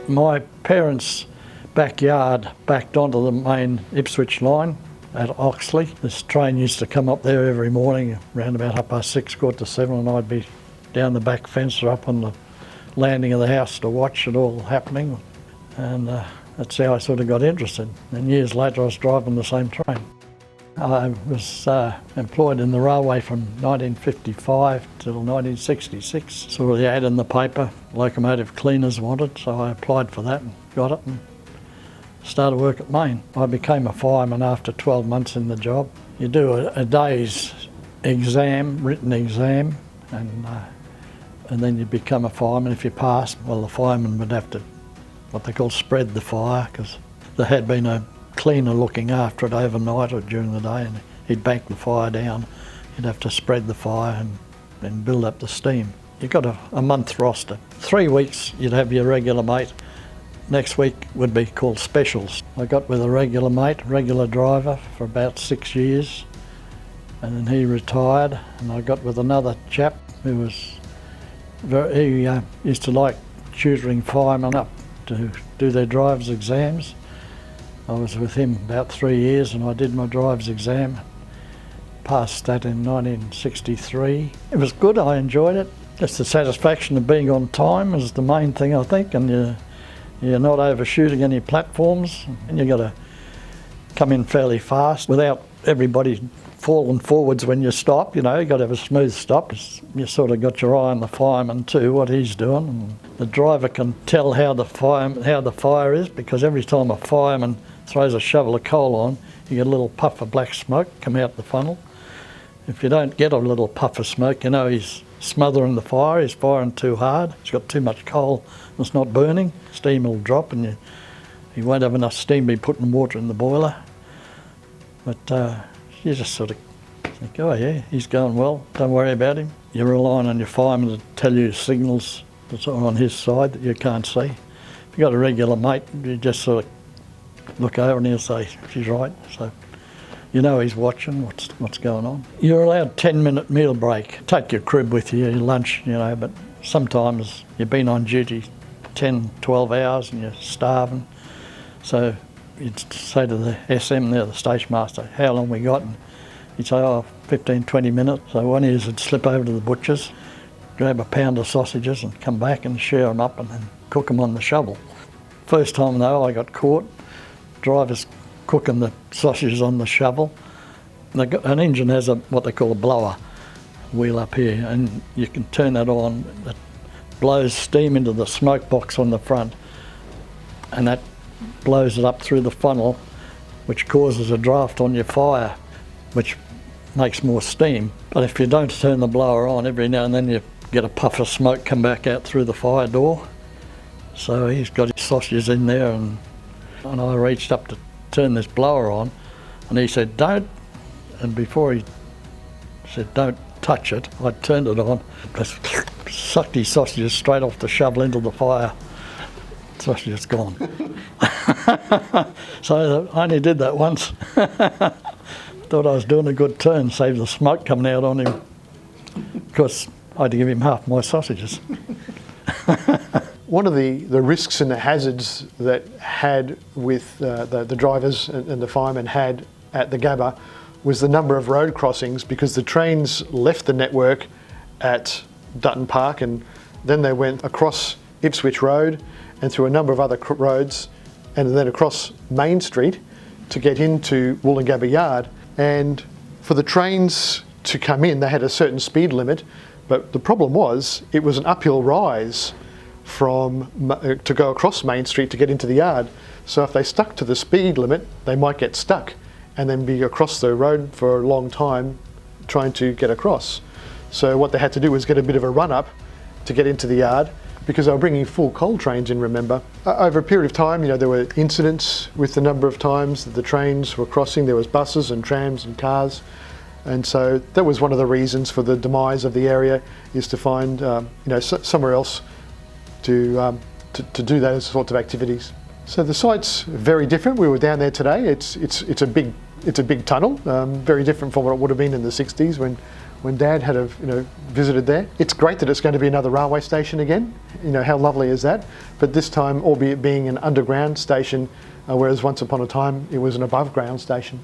My parents' backyard backed onto the main Ipswich line at Oxley. This train used to come up there every morning around about 6:30, 7:15, and I'd be down the back fence or up on the landing of the house to watch it all happening. And that's how I sort of got interested. And years later I was driving the same train. I was employed in the railway from 1955 till 1966. Saw the ad in the paper, locomotive cleaners wanted, so I applied for that and got it and started work at Main. I became a fireman after 12 months in the job. You do a day's exam, written exam, and then you become a fireman. If you passed, well, the fireman would have to, what they call, spread the fire, because there had been a cleaner looking after it overnight or during the day, and he'd bank the fire down. You'd have to spread the fire and then build up the steam. You've got a month roster. 3 weeks you'd have your regular mate. Next week would be called specials. I got with a regular mate, regular driver, for about 6 years, and then he retired, and I got with another chap who was he used to like tutoring firemen up to do their driver's exams. I was with him about 3 years and I did my driver's exam. Passed that in 1963. It was good, I enjoyed it. Just the satisfaction of being on time is the main thing, I think, and you're not overshooting any platforms, and you've got to come in fairly fast without everybody falling forwards when you stop. You've got to have a smooth stop. You sort of got your eye on the fireman too, what he's doing. And the driver can tell how the fire is, because every time a fireman throws a shovel of coal on, you get a little puff of black smoke come out the funnel. If you don't get a little puff of smoke, he's smothering the fire, he's firing too hard, he's got too much coal, it's not burning, steam will drop and you won't have enough steam to be putting water in the boiler. But you just sort of think, oh yeah, he's going well, don't worry about him. You're relying on your fireman to tell you signals that's on his side that you can't see. If you've got a regular mate, you just sort of look over and he'll say, she's right. So he's watching what's going on. You're allowed 10-minute meal break. Take your crib with you, your lunch, but sometimes you've been on duty 10, 12 hours and you're starving. So you'd say to the SM there, the station master, how long we got? And he'd say, 15, 20 minutes. So one is would slip over to the butcher's, grab a pound of sausages and come back and share them up and then cook them on the shovel. First time though I got caught, drivers cooking the sausages on the shovel. An engine has what they call a blower wheel up here, and you can turn that on. It blows steam into the smoke box on the front, and that blows it up through the funnel, which causes a draft on your fire, which makes more steam. But if you don't turn the blower on, every now and then you get a puff of smoke come back out through the fire door. So he's got his sausages in there, and I reached up to turn this blower on, and he said, don't. And before he said, don't touch it, I turned it on, just sucked his sausages straight off the shovel into the fire. Sausages gone. So I only did that once. Thought I was doing a good turn, saved the smoke coming out on him. Of course, I had to give him half my sausages. One of the risks and the hazards that had with the drivers and the firemen had at the Gabba was the number of road crossings, because the trains left the network at Dutton Park and then they went across Ipswich Road and through a number of other roads and then across Main Street to get into Woolloongabba Yard. And for the trains to come in, they had a certain speed limit, but the problem was it was an uphill rise to go across Main Street to get into the yard. So if they stuck to the speed limit, they might get stuck and then be across the road for a long time trying to get across. So what they had to do was get a bit of a run up to get into the yard, because they were bringing full coal trains in, remember. Over a period of time, there were incidents with the number of times that the trains were crossing. There was buses and trams and cars. And so that was one of the reasons for the demise of the area, is to find somewhere else to do those sorts of activities. So the site's very different. We were down there today. It's a big tunnel, very different from what it would have been in the 60s when Dad had visited there. It's great that it's going to be another railway station again. How lovely is that? But this time, albeit being an underground station, whereas once upon a time it was an above ground station.